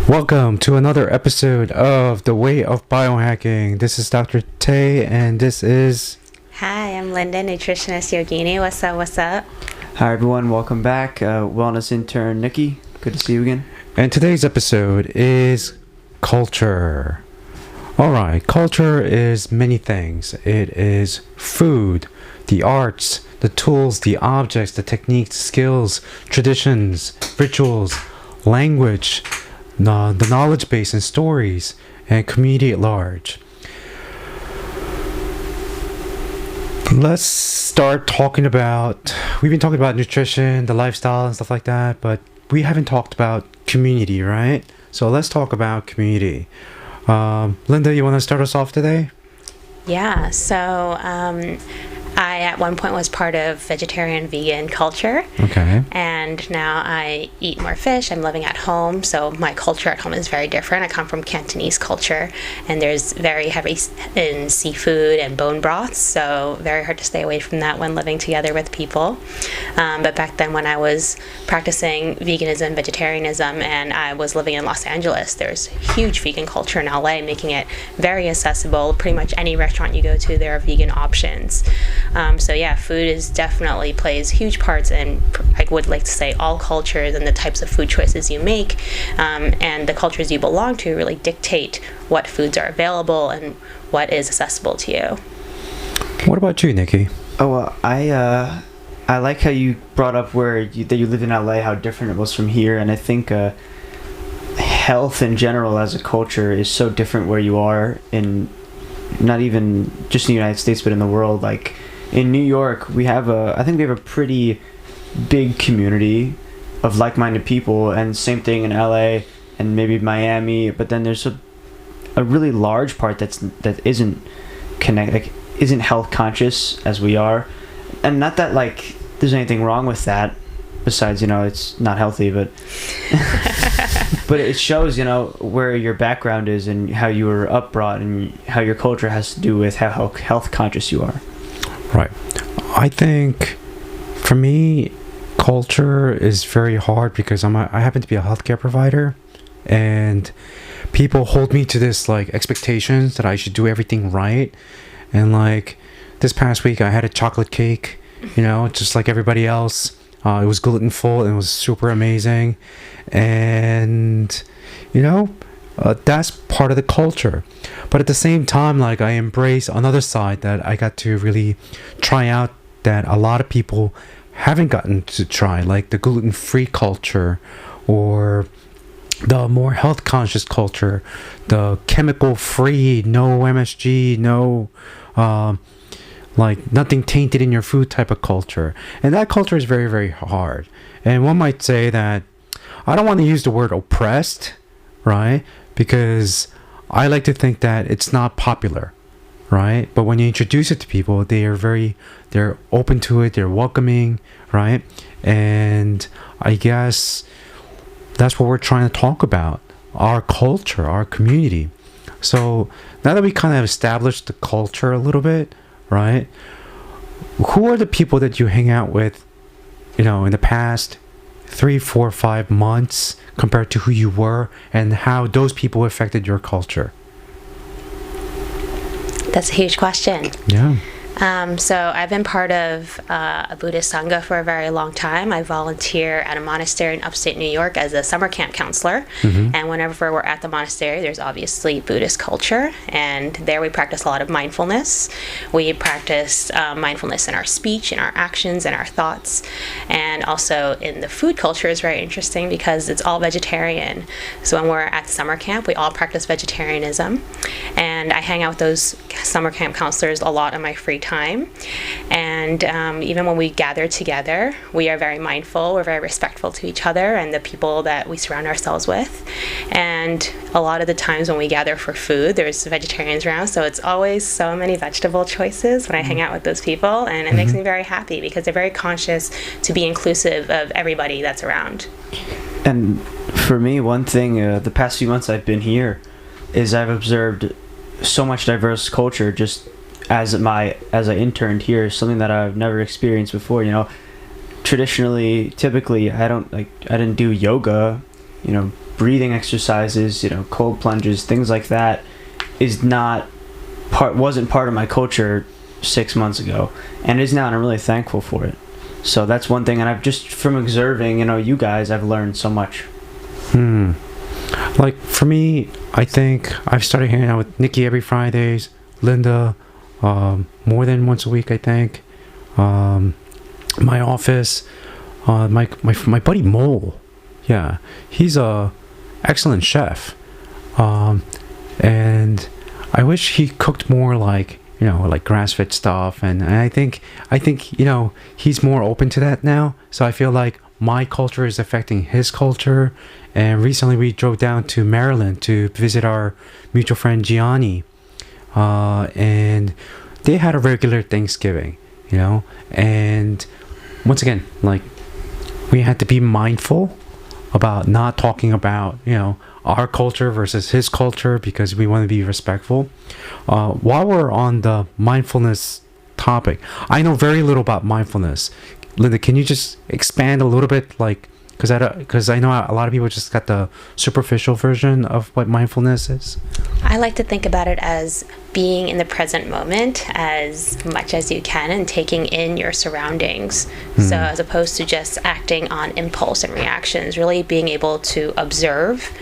Welcome to another episode of The Way of Biohacking. This is Dr. Tay, and this is... Hi, I'm Linda, Nutritionist Yogini. What's up, what's up? Hi everyone, welcome back. Wellness intern Nikki, good to see you again. And today's episode is culture. Alright, culture is many things. It is food, the arts, the tools, the objects, the techniques, skills, traditions, rituals, language, the knowledge base and stories, and community at large. Let's start talking about, we've been talking about nutrition, the lifestyle and stuff like that, but we haven't talked about community, right? So let's talk about community. Linda, you want to start us off today? Yeah, so I at one point was part of vegetarian vegan culture. Okay. And now I eat more fish. I'm living at home, so my culture at home is very different. I come from Cantonese culture, and there's very heavy in seafood and bone broths, so very hard to stay away from that when living together with people. But back then when I was practicing veganism, vegetarianism, and I was living in Los Angeles, there's huge vegan culture in LA, making it very accessible. Pretty much any restaurant you go to, there are vegan options. So yeah, food is definitely plays huge parts in, I would like to say, all cultures, and the types of food choices you make, and the cultures you belong to really dictate what foods are available and what is accessible to you. What about you, Nikki? I like how you brought up that you lived in LA, how different it was from here, and I think health in general as a culture is so different where you are in, not even just in the United States, but in the world. Like in New York, I think we have a pretty big community of like-minded people, and same thing in LA and maybe Miami, but then there's a really large part that isn't isn't health conscious as we are. And not that like there's anything wrong with that, besides, it's not healthy, but but it shows, where your background is and how you were upbrought and how your culture has to do with how health conscious you are. Right. I think for me, culture is very hard because I happen to be a healthcare provider, and people hold me to this like expectations that I should do everything right. And like this past week, I had a chocolate cake, just like everybody else. It was gluten full and it was super amazing, and that's part of the culture. But at the same time, like, I embrace another side that I got to really try out that a lot of people haven't gotten to try, like the gluten-free culture, or the more health conscious culture, the chemical free, no MSG, no like nothing tainted in your food type of culture. And that culture is very, very hard. And one might say that I don't want to use the word oppressed, right? Because I like to think that it's not popular, right? But when you introduce it to people, they're open to it, they're welcoming, right? And I guess that's what we're trying to talk about, our culture, our community. So now that we kind of established the culture a little bit, right? Who are the people that you hang out with, in the past 3, 4, 5 months compared to who you were, and how those people affected your culture? That's a huge question. Yeah. So I've been part of a Buddhist Sangha for a very long time. I volunteer at a monastery in upstate New York as a summer camp counselor. Mm-hmm. And whenever we're at the monastery, there's obviously Buddhist culture. And there we practice a lot of mindfulness. We practice mindfulness in our speech, in our actions, in our thoughts. And also in the food culture is very interesting because it's all vegetarian. So when we're at summer camp, we all practice vegetarianism. And I hang out with those summer camp counselors a lot in my free time. And even when we gather together, we are very mindful, we're very respectful to each other and the people that we surround ourselves with. And a lot of the times when we gather for food, there's vegetarians around, so it's always so many vegetable choices when I hang out with those people, and it makes me very happy because they're very conscious to be inclusive of everybody that's around. And for me, one thing, the past few months I've been here, is I've observed so much diverse culture just as I interned here, something that I've never experienced before. Typically I didn't do yoga breathing exercises, cold plunges, things like that wasn't part of my culture 6 months ago, and is now, and I'm really thankful for it. So that's one thing, and I've just, from observing, you guys, I've learned so much. Like, for me, I think I've started hanging out with Nikki every Fridays, Linda, more than once a week, I think. My office, my buddy Mole, yeah, he's a excellent chef, and I wish he cooked more like grass-fed stuff, and I think he's more open to that now. So I feel like my culture is affecting his culture. And recently we drove down to Maryland to visit our mutual friend Gianni, and they had a regular Thanksgiving, and once again, like, we had to be mindful about not talking about our culture versus his culture, because we want to be respectful. While we're on the mindfulness topic, I know very little about mindfulness. Linda, can you just expand a little bit, like, because I know a lot of people just got the superficial version of what mindfulness is? I like to think about it as being in the present moment as much as you can and taking in your surroundings. So as opposed to just acting on impulse and reactions, really being able to observe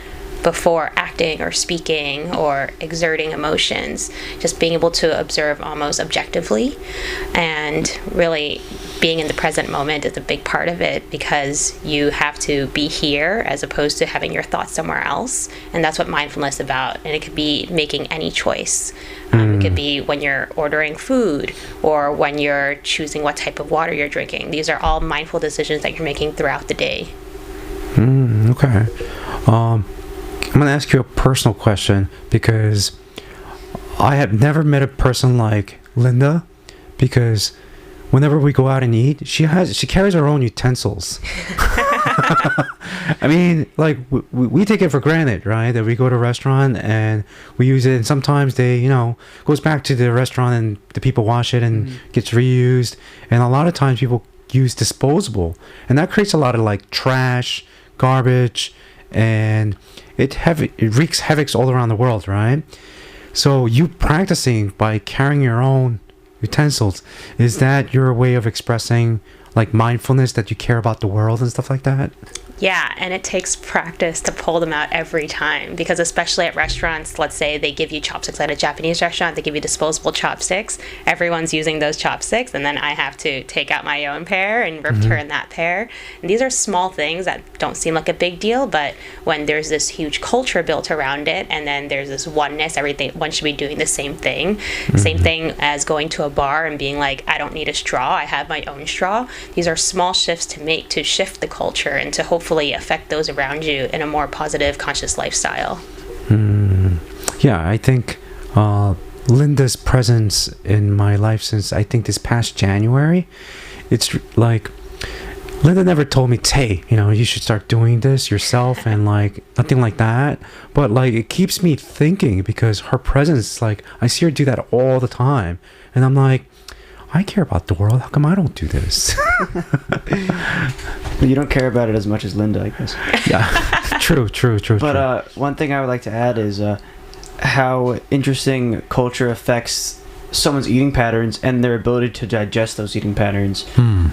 before acting or speaking or exerting emotions, just being able to observe almost objectively, and really being in the present moment is a big part of it, because you have to be here as opposed to having your thoughts somewhere else. And that's what mindfulness is about. And it could be making any choice. It could be when you're ordering food, or when you're choosing what type of water you're drinking. These are all mindful decisions that you're making throughout the day. Okay. I'm going to ask you a personal question, because I have never met a person like Linda, because whenever we go out and eat, she carries her own utensils. I mean, like, we take it for granted, right? That we go to a restaurant and we use it, and sometimes they, goes back to the restaurant and the people wash it and gets reused. And a lot of times people use disposable, and that creates a lot of like trash, garbage, and it wreaks havoc all around the world, right? So you practicing by carrying your own utensils, is that your way of expressing like mindfulness, that you care about the world and stuff like that? Yeah, and it takes practice to pull them out every time, because especially at restaurants, let's say they give you chopsticks at a Japanese restaurant, they give you disposable chopsticks. Everyone's using those chopsticks, and then I have to take out my own pair and return that pair. And these are small things that don't seem like a big deal, but when there's this huge culture built around it, and then there's this oneness, one should be doing the same thing. Same thing as going to a bar and being like, I don't need a straw, I have my own straw. These are small shifts to make to shift the culture and to hopefully affect those around you in a more positive, conscious lifestyle. Yeah, I think Linda's presence in my life since, I think, this past January, it's like, Linda never told me, hey, you should start doing this yourself, and like nothing like that. But like, it keeps me thinking, because her presence, like, I see her do that all the time, and I'm like, I care about the world. How come I don't do this? You don't care about it as much as Linda, I guess. Yeah, true. But one thing I would like to add is how interesting culture affects someone's eating patterns and their ability to digest those eating patterns.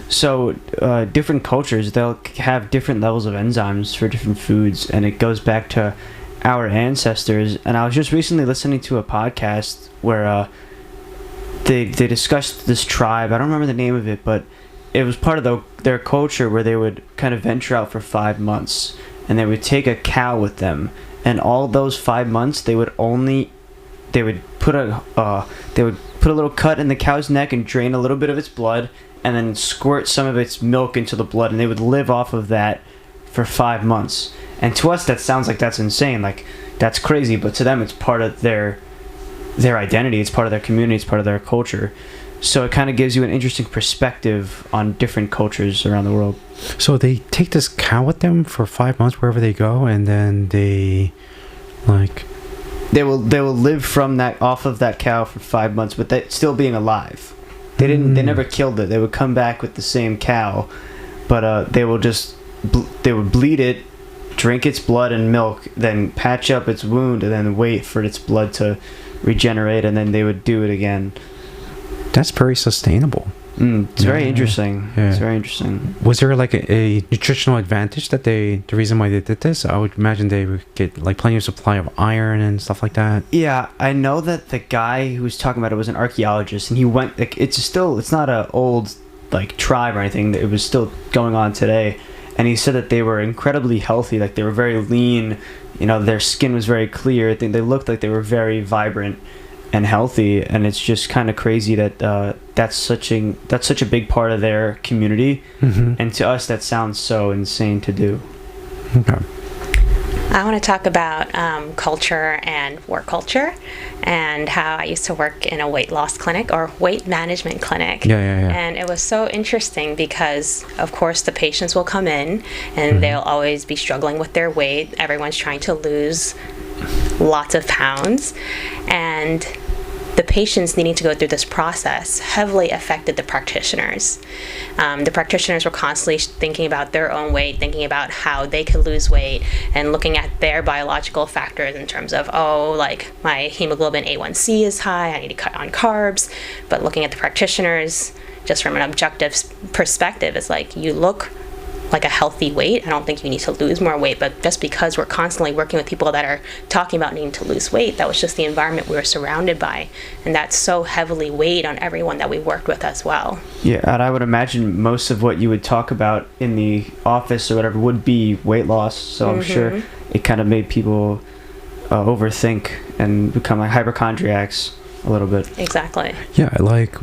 So different cultures, they'll have different levels of enzymes for different foods, and it goes back to our ancestors. And I was just recently listening to a podcast where they discussed this tribe. I don't remember the name of it, but it was part of their culture where they would kind of venture out for 5 months, and they would take a cow with them, and all those 5 months they would put a little cut in the cow's neck and drain a little bit of its blood, and then squirt some of its milk into the blood, and they would live off of that for 5 months. And to us that sounds like that's insane, like that's crazy, but to them it's part of their identity, it's part of their community, it's part of their culture. So it kind of gives you an interesting perspective on different cultures around the world. So they take this cow with them for 5 months wherever they go, and then they will live from that, off of that cow for 5 months, but that still being alive. They never killed it. They would come back with the same cow, but they would bleed it, drink its blood and milk, then patch up its wound, and then wait for its blood to regenerate, and then they would do it again. That's very sustainable. It's very interesting. Yeah. It's very interesting. Was there like a nutritional advantage that the reason why they did this? I would imagine they would get like plenty of supply of iron and stuff like that. Yeah, I know that the guy who was talking about it was an archaeologist, and he went. Like, it's not a old like tribe or anything. It was still going on today, and he said that they were incredibly healthy. Like, they were very lean. You know, their skin was very clear. I think they looked like they were very vibrant and healthy, and it's just kind of crazy that that's such a big part of their community, and to us that sounds so insane to do. Okay. I want to talk about culture and work culture, and how I used to work in a weight loss clinic or weight management clinic. Yeah. And it was so interesting because, of course, the patients will come in and they'll always be struggling with their weight. Everyone's trying to lose lots of pounds, and the patients needing to go through this process heavily affected the practitioners. The practitioners were constantly thinking about their own weight, thinking about how they could lose weight, and looking at their biological factors in terms of, like my hemoglobin A1C is high, I need to cut on carbs. But looking at the practitioners, just from an objective perspective, it's like, you look like a healthy weight. I don't think you need to lose more weight, but just because we're constantly working with people that are talking about needing to lose weight, that was just the environment we were surrounded by, and that's so heavily weighed on everyone that we worked with as well. Yeah, and I would imagine most of what you would talk about in the office or whatever would be weight loss, so I'm sure it kind of made people overthink and become like hypochondriacs a little bit. Exactly. Yeah, like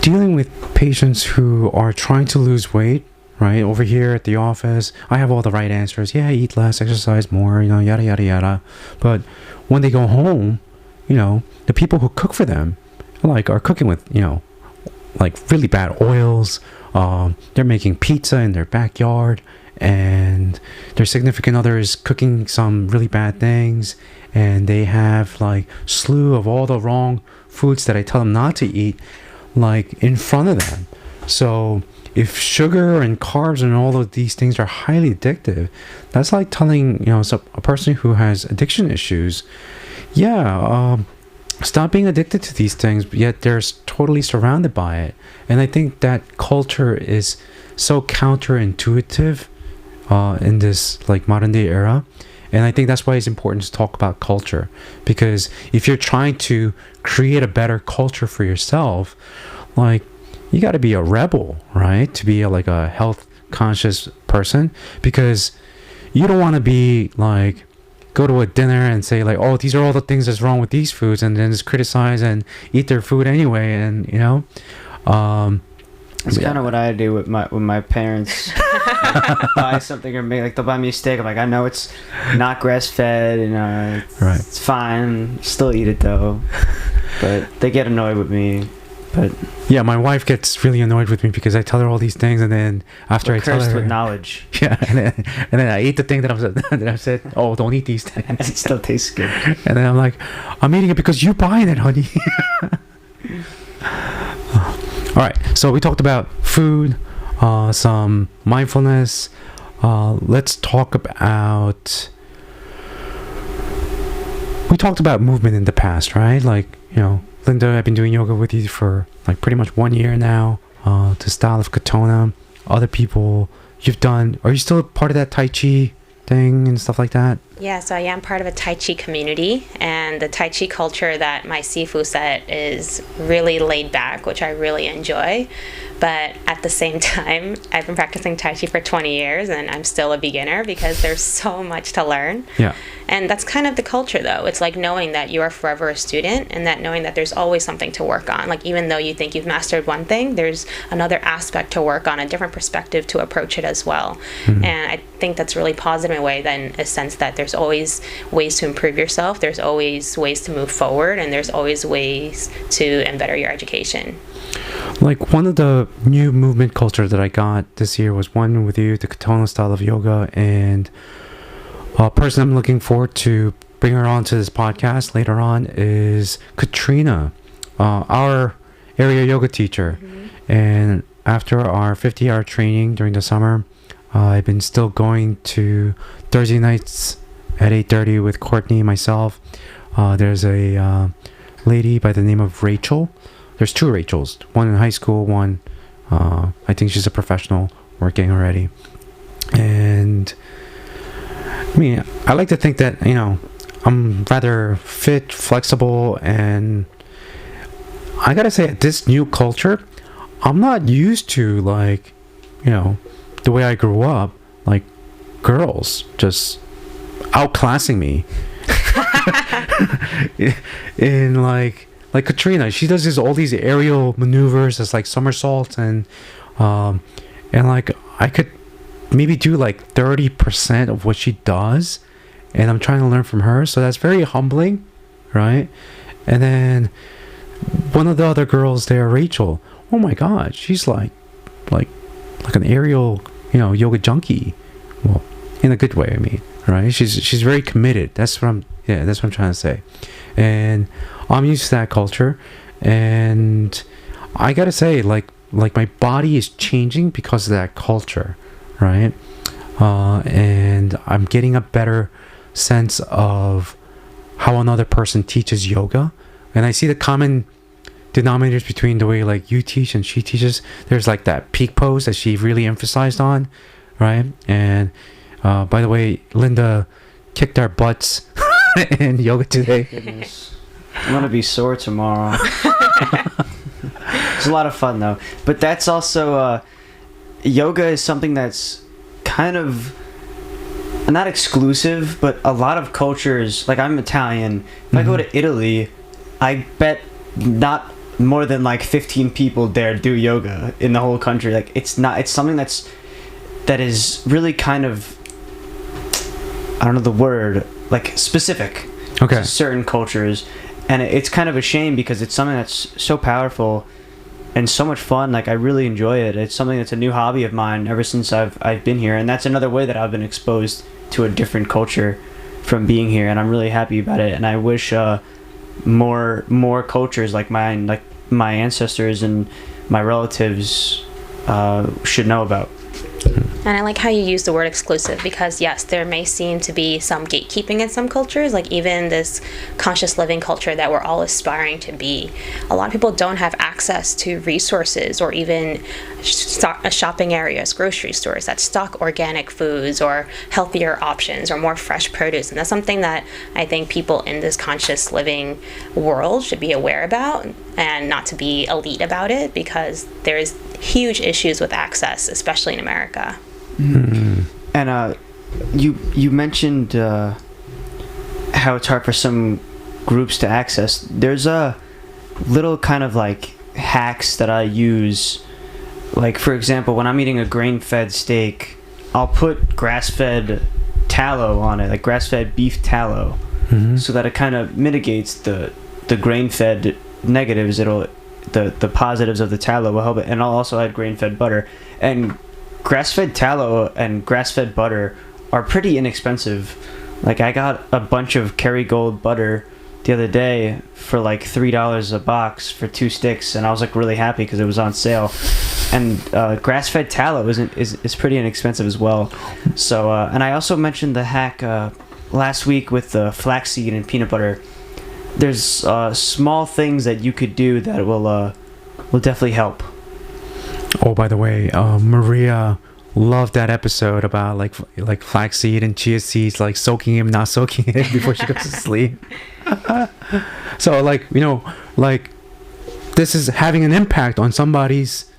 dealing with patients who are trying to lose weight. Right, over here at the office, I have all the right answers. Yeah, eat less, exercise more, yada, yada, yada. But when they go home, the people who cook for them, are cooking with, really bad oils. They're making pizza in their backyard, and their significant other is cooking some really bad things, and they have, slew of all the wrong foods that I tell them not to eat, in front of them. So if sugar and carbs and all of these things are highly addictive, that's like telling a person who has addiction issues, stop being addicted to these things, but yet they're totally surrounded by it. And I think that culture is so counterintuitive in this modern day era. And I think that's why it's important to talk about culture, because if you're trying to create a better culture for yourself, you got to be a rebel, right? To be a health conscious person, because you don't want to be go to a dinner and say these are all the things that's wrong with these foods, and then just criticize and eat their food anyway. And it's kind of what I do with my parents. Buy something or they'll buy me a steak. I'm like, I know it's not grass fed, right. It's fine. Still eat it though. But they get annoyed with me. But yeah, my wife gets really annoyed with me because I tell her all these things, and then after I tell her, with knowledge. Yeah, and then I eat the thing that I said, oh, don't eat these things. And it still tastes good. And then I'm like, I'm eating it because you buying it, honey. All right, so we talked about food, some mindfulness. Let's talk about. We talked about movement in the past, right? Linda, I've been doing yoga with you for pretty much 1 year now. The style of Katona. Other people you've done. Are you still part of that Tai Chi thing and stuff like that? Yeah, so I am part of a Tai Chi community, and the Tai Chi culture that my Sifu set is really laid back, which I really enjoy. But at the same time, I've been practicing Tai Chi for 20 years, and I'm still a beginner because there's so much to learn. Yeah. And that's kind of the culture, though. It's knowing that you are forever a student, and that knowing that there's always something to work on. Even though you think you've mastered one thing, there's another aspect to work on, a different perspective to approach it as well. Mm-hmm. And I think that's really positive in a way, in a sense that there's always ways to improve yourself, there's always ways to move forward, and there's always ways to better your education. One of the new movement cultures that I got this year was one with you, the Katona style of yoga, and a person I'm looking forward to bring her on to this podcast later on is Katrina, our area yoga teacher. Mm-hmm. And after our 50-hour training during the summer, I've been still going to Thursday nights at 8:30 with Courtney, myself. There's a lady by the name of Rachel. There's two Rachels, one in high school, one I think she's a professional working already. And I mean, I like to think that, you know, I'm rather fit, flexible, and I gotta say, this new culture, I'm not used to, like, you know, the way I grew up, like girls just outclassing me. In like Katrina, she does all these aerial maneuvers as like somersaults, and like I could maybe do like 30% of what she does, and I'm trying to learn from her, so that's very humbling, right? And then one of the other girls there, Rachel, oh my god, she's like an aerial, you know, yoga junkie. Well, in a good way, I mean, right? She's very committed. That's what I'm trying to say. And I'm used to that culture, and I gotta say, like my body is changing because of that culture, right? And I'm getting a better sense of how another person teaches yoga, and I see the common denominators between the way like you teach and she teaches. There's like that peak pose that she really emphasized on, right? And by the way, Linda kicked our butts in yoga today. Goodness. I'm gonna be sore tomorrow. It's a lot of fun though, but that's also yoga is something that's kind of not exclusive, but a lot of cultures, like I'm Italian, if I go to Italy, I bet not more than like 15 people there do yoga in the whole country. Like it's something that is really kind of, I don't know the word, like specific to certain cultures, and it's kind of a shame because it's something that's so powerful and so much fun. Like I really enjoy it. It's something that's a new hobby of mine ever since I've been here, and that's another way that I've been exposed to a different culture from being here, and I'm really happy about it. And I wish more cultures like mine, like my ancestors and my relatives, should know about. And I like how you use the word exclusive, because yes, there may seem to be some gatekeeping in some cultures, like even this conscious living culture that we're all aspiring to be. A lot of people don't have access to resources or even shopping areas, grocery stores that stock organic foods or healthier options or more fresh produce. And that's something that I think people in this conscious living world should be aware about, and not to be elite about it, because there's huge issues with access, especially in America. Mm. And you mentioned how it's hard for some groups to access. There's a little kind of like hacks that I use. Like for example, when I'm eating a grain-fed steak, I'll put grass-fed tallow on it, like grass-fed beef tallow, so that it kind of mitigates the grain-fed negatives. The positives of the tallow will help it. And I'll also add grain-fed butter. And grass-fed tallow and grass-fed butter are pretty inexpensive. Like I got a bunch of Kerrygold butter the other day for like $3 a box for 2 sticks, and I was like really happy because it was on sale. And grass-fed tallow is pretty inexpensive as well. So and I also mentioned the hack last week with the flaxseed and peanut butter. There's small things that you could do that will definitely help. Oh, by the way, Maria loved that episode about like flaxseed and chia seeds, like soaking him, not soaking it before she goes to sleep. So like, you know, like this is having an impact on somebody's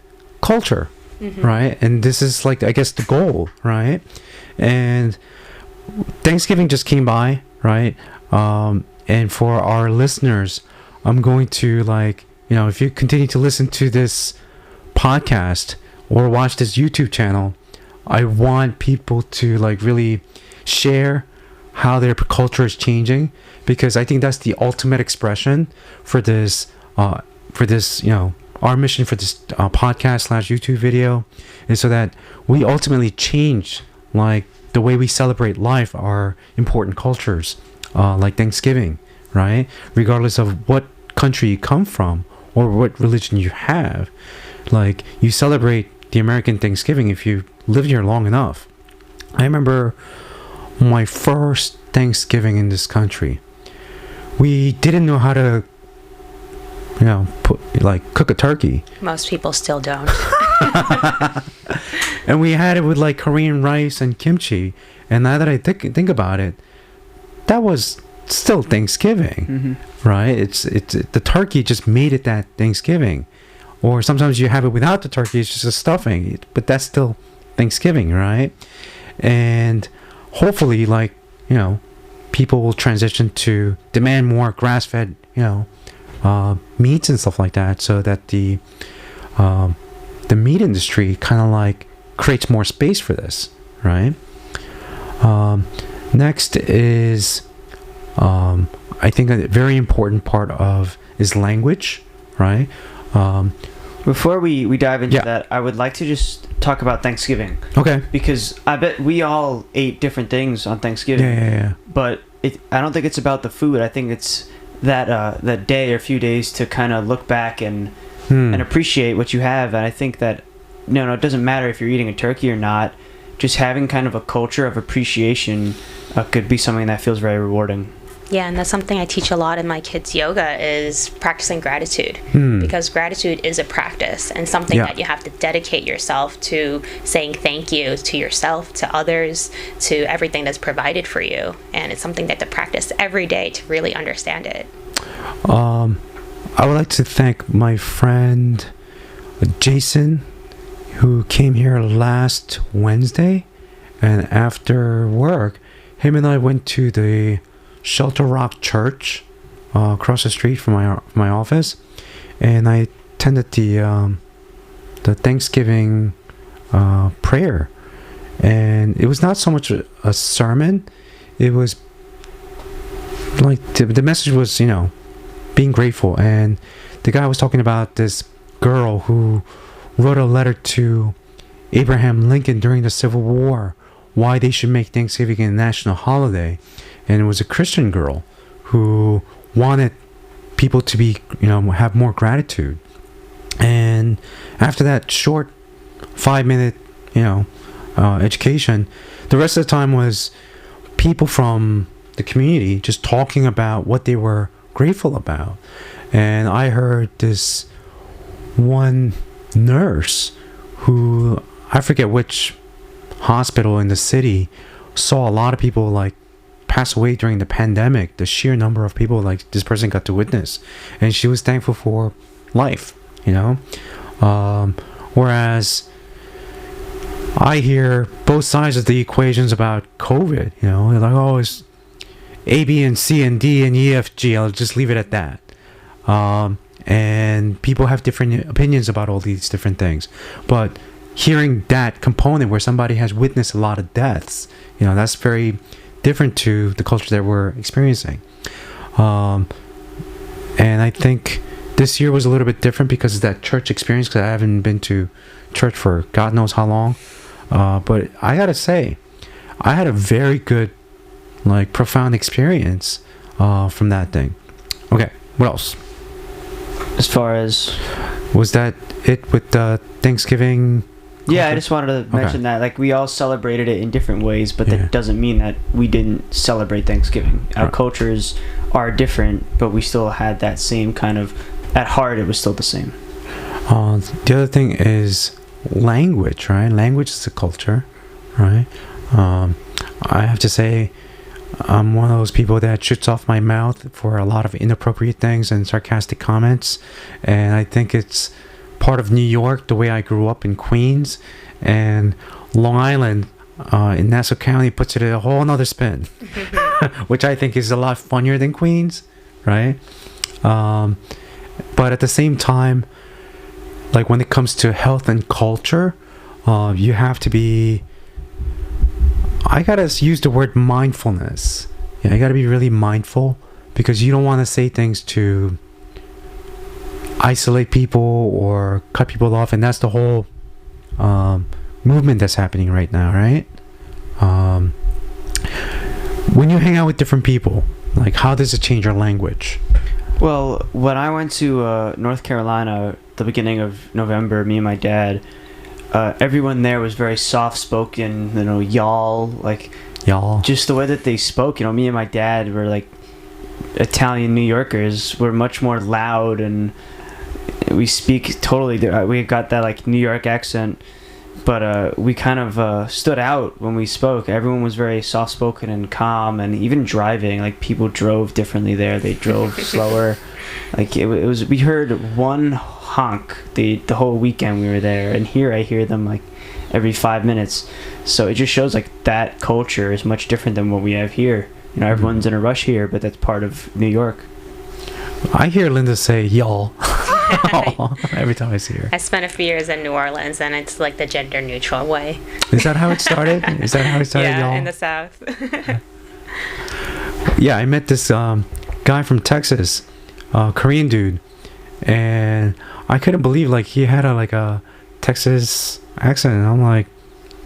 culture, right? And this is like, I guess, the goal, right? And Thanksgiving just came by, right? And for our listeners, I'm going to, like, you know, if you continue to listen to this podcast or watch this YouTube channel, I want people to like really share how their culture is changing, because I think that's the ultimate expression for this, you know, our mission for this podcast / YouTube video is so that we ultimately change like the way we celebrate life, our important cultures, like Thanksgiving, right? Regardless of what country you come from or what religion you have, like you celebrate the American Thanksgiving if you live here long enough. I remember my first Thanksgiving in this country. We didn't know how to, cook a turkey. Most people still don't. And we had it with like Korean rice and kimchi. And now that I think about it, that was still Thanksgiving, right? It's the turkey just made it that Thanksgiving. Or sometimes you have it without the turkey, it's just a stuffing, but that's still Thanksgiving, right? And hopefully, people will transition to demand more grass-fed, meats and stuff like that, so that the meat industry kind of creates more space for this, right? Next is, I think a very important part is language, right? Before we dive into that, I would like to just talk about Thanksgiving. Okay. Because I bet we all ate different things on Thanksgiving. Yeah. But I don't think it's about the food. I think it's that day or few days to kind of look back and appreciate what you have. And I think that, it doesn't matter if you're eating a turkey or not. Just having kind of a culture of appreciation could be something that feels very rewarding. Yeah, and that's something I teach a lot in my kids' yoga is practicing gratitude. Because gratitude is a practice and something that you have to dedicate yourself to, saying thank you to yourself, to others, to everything that's provided for you. And it's something that to practice every day to really understand it. I would like to thank my friend Jason, who came here last Wednesday. And after work, him and I went to the Shelter Rock Church across the street from my office, and I attended the Thanksgiving prayer. And it was not so much a sermon; it was like the message was, being grateful. And the guy was talking about this girl who wrote a letter to Abraham Lincoln during the Civil War, why they should make Thanksgiving a national holiday. And it was a Christian girl who wanted people to be, have more gratitude. And after that short 5-minute, education, the rest of the time was people from the community just talking about what they were grateful about. And I heard this one nurse who, I forget which hospital in the city, saw a lot of people pass away during the pandemic, the sheer number of people this person got to witness, and she was thankful for life, whereas I hear both sides of the equations about COVID. They're like, oh, it's A, B, and C, and D, and E, F, G. I'll just leave it at that. And people have different opinions about all these different things, but hearing that component where somebody has witnessed a lot of deaths, that's very different to the culture that we're experiencing. And I think this year was a little bit different because of that church experience, because I haven't been to church for God knows how long. But I gotta say, I had a very good, profound experience from that thing. Okay, what else? As far as... Was that it with the Thanksgiving? Yeah, I just wanted to mention that we all celebrated it in different ways, but that doesn't mean that we didn't celebrate Thanksgiving. Our cultures are different, but we still had that same kind of, at heart, it was still the same. The other thing is language, right? Language is a culture, right? I have to say, I'm one of those people that shoots off my mouth for a lot of inappropriate things and sarcastic comments, and I think it's part of New York, the way I grew up in Queens, and Long Island in Nassau County puts it in a whole nother spin, which I think is a lot funnier than Queens, right? But at the same time, when it comes to health and culture, you have to be, I gotta use the word mindfulness. I gotta be really mindful, because you don't want to say things to isolate people or cut people off, and that's the whole movement that's happening right now, right? When you hang out with different people, how does it change your language? Well, when I went to North Carolina at the beginning of November, me and my dad, everyone there was very soft spoken. You know, Y'all. just the way that they spoke. You know, me and my dad were like Italian New Yorkers. We're much more loud, and we speak totally. We got that like New York accent, but we kind of stood out when we spoke. Everyone was very soft spoken and calm, and even driving, like people drove differently there. They drove slower. Like it was. We heard one honk the whole weekend we were there, and here I hear them like every 5 minutes. So it just shows like that culture is much different than what we have here. You know, everyone's in a rush here, but that's part of New York. I hear Linda say y'all every time I see her. I spent a few years in New Orleans, and it's like the gender neutral way. Is that how it started? Yeah, y'all? in the South. Yeah, I met this guy from Texas, Korean dude, and I couldn't believe like he had a Texas accent, and I'm like,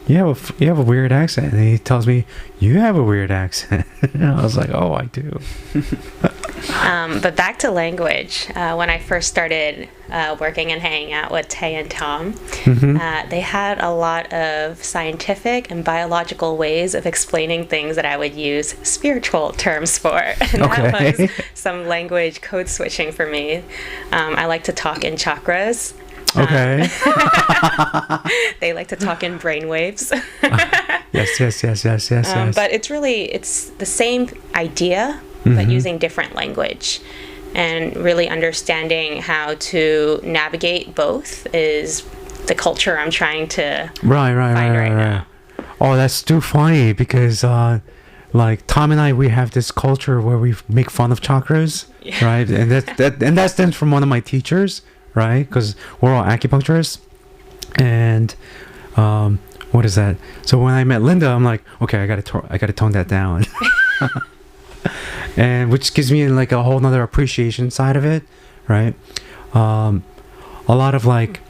you have a weird accent, and he tells me you have a weird accent. And I was like, oh, I do. But back to language. When I first started working and hanging out with Tay and Tom, they had a lot of scientific and biological ways of explaining things that I would use spiritual terms for. And that was some language code switching for me. I like to talk in chakras. Okay. They like to talk in brainwaves. Yes. But it's the same idea, but using different language. And really understanding how to navigate both is the culture I'm trying to find right now. Oh, that's too funny because like Tom and I, we have this culture where we make fun of chakras, right? And that stems from one of my teachers, right? Because we're all acupuncturists. And what is that? So when I met Linda, I'm like, okay, I gotta tone that down. And which gives me like a whole nother appreciation side of it, right? A lot of like,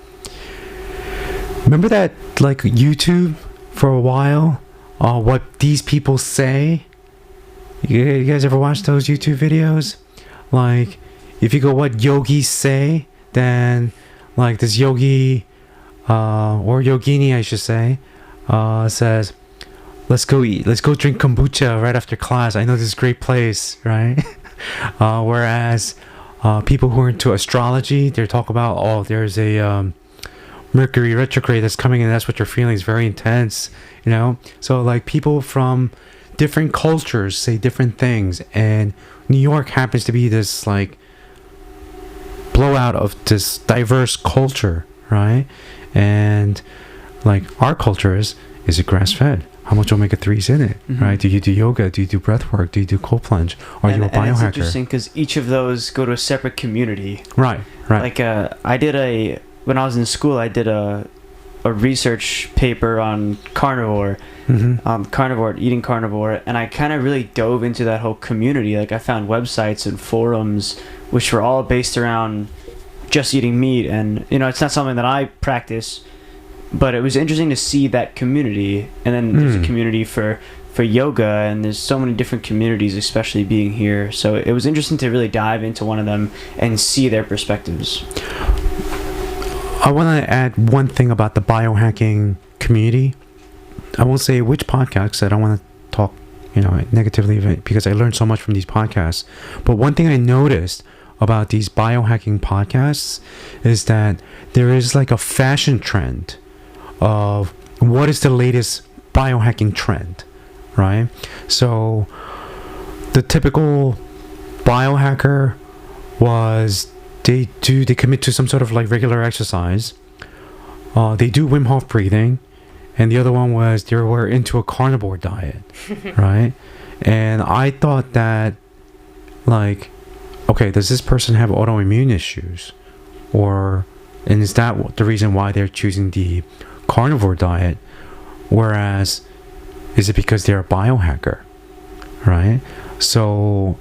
remember that like YouTube for a while, what these people say? You guys ever watch those YouTube videos? Like, if you go what yogis say, then like this yogi or yogini, I should say, says, let's go drink kombucha right after class. I know this great place, right? Whereas people who are into astrology, they talk about, oh, there's a Mercury retrograde that's coming in, that's what you're feeling, is very intense, you know? So like people from different cultures say different things, and New York happens to be this like blowout of this diverse culture, right? And like our culture is it grass-fed? How much omega-3s in it, right? Do you do yoga? Do you do breath work? Do you do cold plunge? Are you a biohacker? And it's interesting because each of those go to a separate community. Right. Like when I was in school, I did a research paper on carnivore, eating carnivore, and I kind of really dove into that whole community. Like I found websites and forums which were all based around just eating meat, and you know, it's not something that I practice, but it was interesting to see that community. And then there's a community for yoga, and there's so many different communities, especially being here. So it was interesting to really dive into one of them and see their perspectives. I want to add one thing about the biohacking community. I won't say which podcast. I don't want to talk, negatively of it, because I learned so much from these podcasts. But one thing I noticed about these biohacking podcasts is that there is like a fashion trend of what is the latest biohacking trend, right? So the typical biohacker was they commit to some sort of like regular exercise. They do Wim Hof breathing, and the other one was they were into a carnivore diet, right? And I thought that, like, okay, does this person have autoimmune issues, and is that the reason why they're choosing the carnivore diet? Whereas, is it because they're a biohacker, right? So,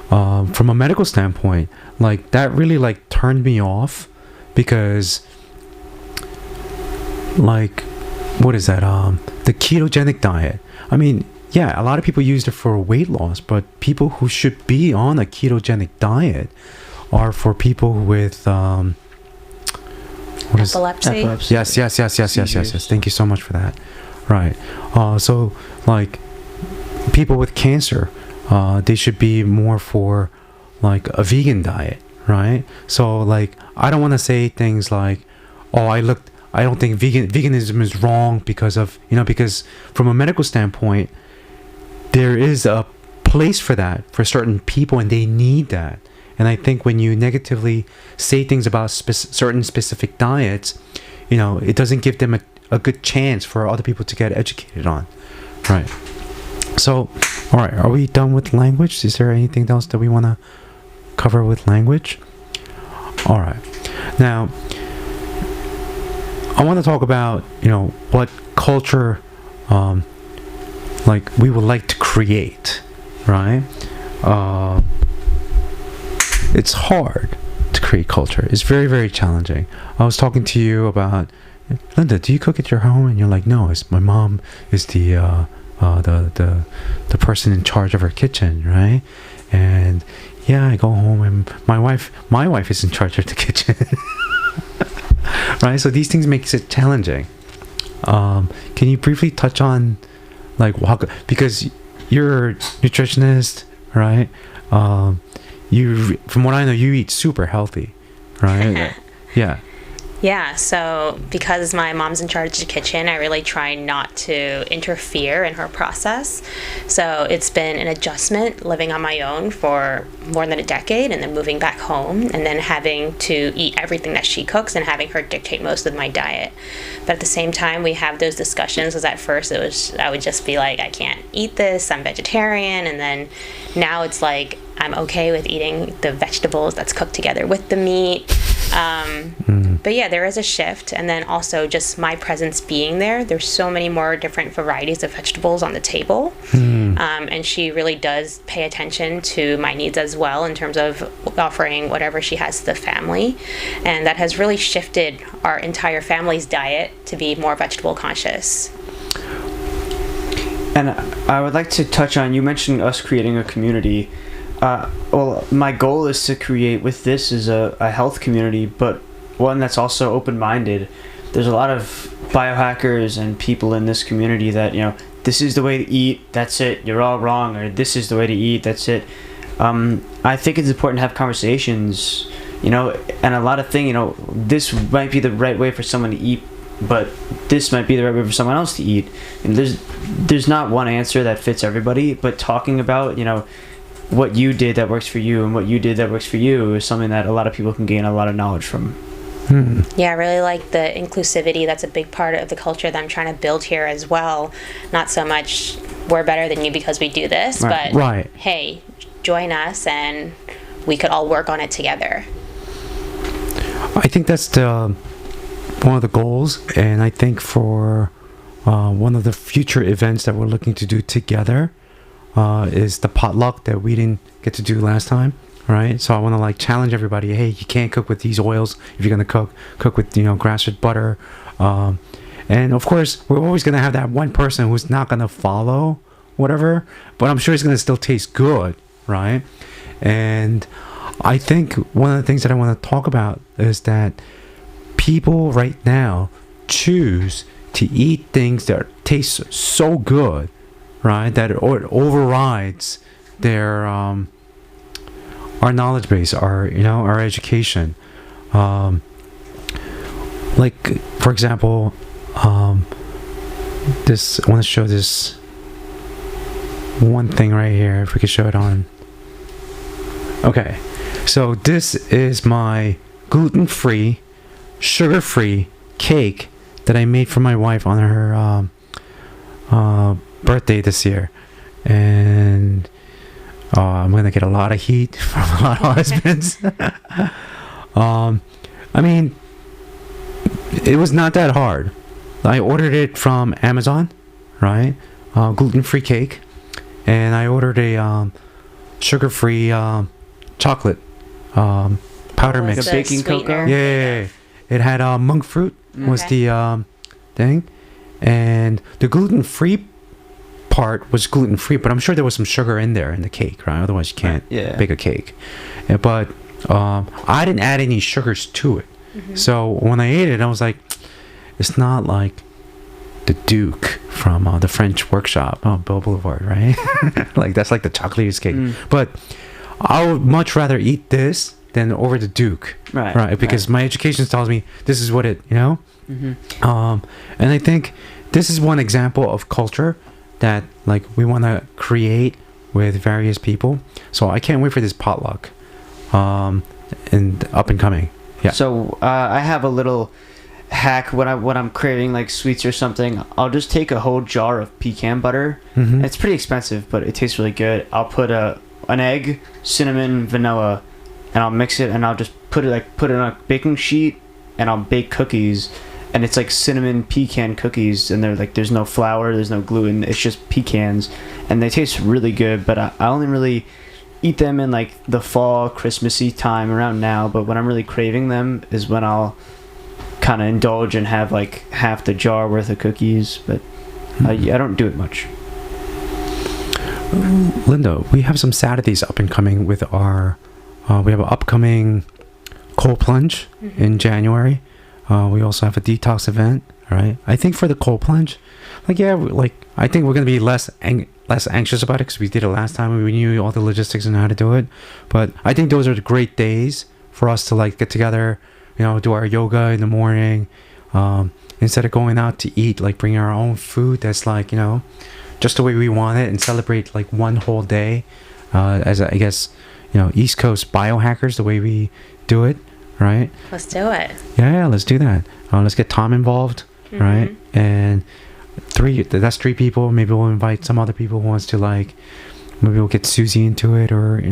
from a medical standpoint, like that really like turned me off, because, like, what is that? The ketogenic diet. I mean, yeah, a lot of people use it for weight loss, but people who should be on a ketogenic diet are for people with, what what is Epilepsy. Yes. Thank you so much for that. Right. So like people with cancer, they should be more for like a vegan diet, right? So like I don't want to say things like, oh, I don't think veganism is wrong because of, because from a medical standpoint, there is a place for that for certain people, and they need that. And I think when you negatively say things about certain specific diets, it doesn't give them a good chance for other people to get educated on. Right. So, all right, are we done with language? Is there anything else that we want to cover with language? All right. Now, I want to talk about, what culture, like we would like to create, right? It's hard to create culture. It's very, very challenging. I was talking to you about, Linda, do you cook at your home? And you're like, no, my mom is the person in charge of her kitchen, right? And yeah, I go home and my wife is in charge of the kitchen. Right? So these things makes it challenging. Can you briefly touch on like because you're a nutritionist, right? From what I know, you eat super healthy, right? Yeah. Yeah, so because my mom's in charge of the kitchen, I really try not to interfere in her process. So it's been an adjustment living on my own for more than a decade, and then moving back home and then having to eat everything that she cooks and having her dictate most of my diet. But at the same time, we have those discussions, because at first I would just be like, I can't eat this, I'm vegetarian, and then now it's like I'm okay with eating the vegetables that's cooked together with the meat. But yeah, there is a shift. And then also just my presence being there's so many more different varieties of vegetables on the table. And she really does pay attention to my needs as well in terms of offering whatever she has to the family. And that has really shifted our entire family's diet to be more vegetable conscious. And I would like to touch on, you mentioned us creating a community. Well, my goal is to create with this is a health community, but one that's also open-minded. There's a lot of biohackers and people in this community that, this is the way to eat, that's it, you're all wrong, or this is the way to eat, that's it. I think it's important to have conversations, and a lot of things, this might be the right way for someone to eat, but this might be the right way for someone else to eat. And there's not one answer that fits everybody, but talking about, what you did that works for you and what you did that works for you is something that a lot of people can gain a lot of knowledge from. Yeah, I really like the inclusivity. That's a big part of the culture that I'm trying to build here as well. Not so much we're better than you because we do this, but hey, join us and we could all work on it together. I think that's one of the goals, and I think for one of the future events that we're looking to do together is the potluck that we didn't get to do last time, right? So I want to challenge everybody. Hey, you can't cook with these oils if you're gonna cook with grass-fed butter, and of course we're always gonna have that one person who's not gonna follow whatever, but I'm sure it's gonna still taste good, right? And I think one of the things that I want to talk about is that people right now choose to eat things that taste so good, right, that it overrides their our knowledge base, our education. Like for example, this I want to show this one thing right here. If we could show it on. Okay, so this is my gluten-free, sugar-free cake that I made for my wife on her birthday this year, and I'm gonna get a lot of heat from a lot of husbands. I mean, it was not that hard. I ordered it from Amazon, right? Gluten-free cake, and I ordered a sugar-free chocolate powder mix. Like a baking cocoa. Yeah. It had monk fruit was the thing, and the gluten-free part was gluten-free, but I'm sure there was some sugar in there in the cake, right? Otherwise you can't bake a cake. But I didn't add any sugars to it. So when I ate it, I was like, it's not like the Duke from the French Workshop, Bill Boulevard, right? Like that's like the chocolate cake. But I would much rather eat this than over the Duke, right? Because my education tells me this is what it, and I think this is one example of culture that like we want to create with various people. So I can't wait for this potluck, and up and coming. Yeah. So I have a little hack when I'm craving like sweets or something. I'll just take a whole jar of pecan butter. It's pretty expensive, but it tastes really good. I'll put an egg, cinnamon, vanilla, and I'll mix it, and I'll just put it on a baking sheet, and I'll bake cookies. And it's like cinnamon pecan cookies, and they're like, there's no flour, there's no gluten, it's just pecans, and they taste really good. But I only really eat them in like the fall, Christmassy time around now. But when I'm really craving them is when I'll kind of indulge and have like half the jar worth of cookies. But I don't do it much. Linda, we have some Saturdays up and coming with our. We have an upcoming cold plunge in January. We also have a detox event, right? I think for the cold plunge, I think we're gonna be less anxious about it because we did it last time. We knew all the logistics and how to do it. But I think those are the great days for us to like get together, do our yoga in the morning, instead of going out to eat. Like bring our own food that's like just the way we want it, and celebrate like one whole day, as I guess East Coast biohackers, the way we do it. Right? Let's do it. Yeah, let's do that. Let's get Tom involved, right? And that's three people. Maybe we'll invite some other people who wants to maybe we'll get Susie into it, or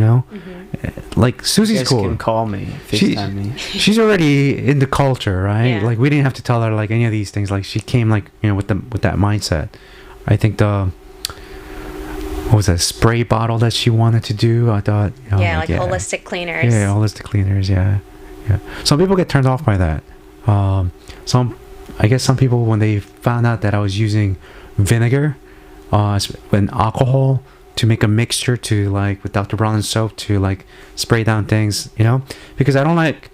like Susie's cool. You guys can call me, FaceTime me. She's already in the culture, right? Yeah. Like we didn't have to tell her like any of these things. Like she came with that mindset. I think what was that spray bottle that she wanted to do? I thought holistic cleaners. Yeah, holistic cleaners. Yeah. Some people get turned off by that. I guess some people, when they found out that I was using vinegar and alcohol to make a mixture to like with Dr. Brown soap to like spray down things, because I don't like,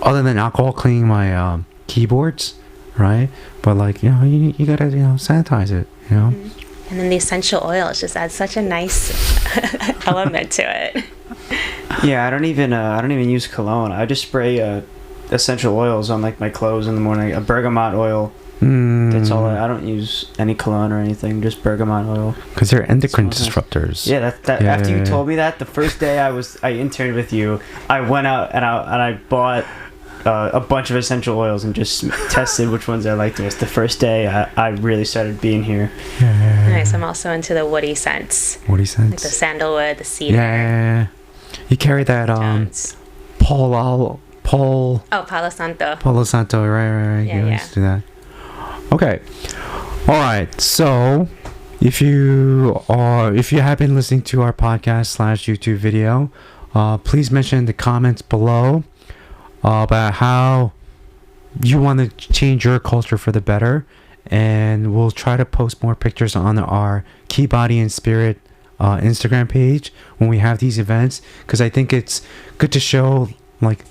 other than alcohol, cleaning my keyboards, right? But like you gotta sanitize it, And then the essential oils just add such a nice element to it. Yeah, I don't even use cologne. I just spray essential oils on like my clothes in the morning. A bergamot oil. That's all. I don't use any cologne or anything. Just bergamot oil. Because they're endocrine disruptors. Yeah, after you told me that, the first day I interned with you, I went out and I bought a bunch of essential oils and just tested which ones I liked most. The first day I really started being here. Yeah. Nice. I'm also into the woody scents. Woody scents. Like the sandalwood, the cedar. Yeah. You carry that Palo Santo. Palo Santo, right. Yeah, you always do that. Okay. All right. So, if you have been listening to our podcast / YouTube video, please mention in the comments below about how you want to change your culture for the better, and we'll try to post more pictures on our Qi Body and Spirit Instagram page when we have these events, because I think it's good to show like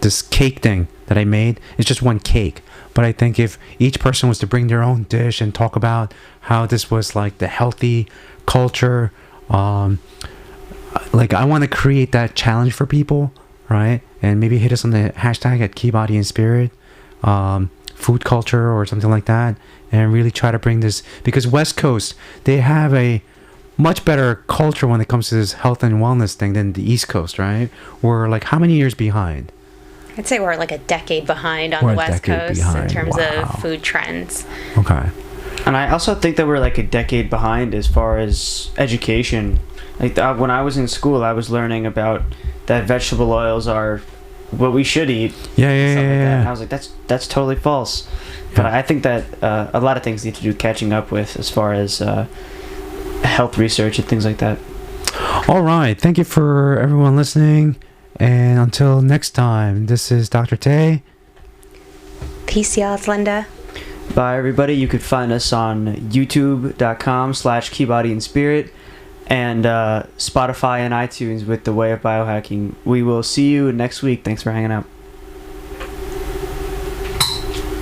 this cake thing that I made. It's just one cake, but I think if each person was to bring their own dish and talk about how this was like the healthy culture, like I want to create that challenge for people, right? And maybe hit us on the hashtag at Qi Body and Spirit food culture or something like that, and really try to bring this, because West Coast, they have a much better culture when it comes to this health and wellness thing than the East Coast, right? We're like how many years behind? I'd say we're like a decade behind on the West Coast in terms of food trends. Okay. And I also think that we're like a decade behind as far as education. Like when I was in school, I was learning about that vegetable oils are what we should eat. Yeah. And I was like, that's totally false. But I think that a lot of things need to do catching up with as far as health research and things like that. All right. Thank you for everyone listening. And until next time, this is Dr. Tay. Peace, y'all. It's Linda. Bye, everybody. You could find us on youtube.com/Qi Body and Spirit and Spotify and iTunes with The Way of Biohacking. We will see you next week. Thanks for hanging out.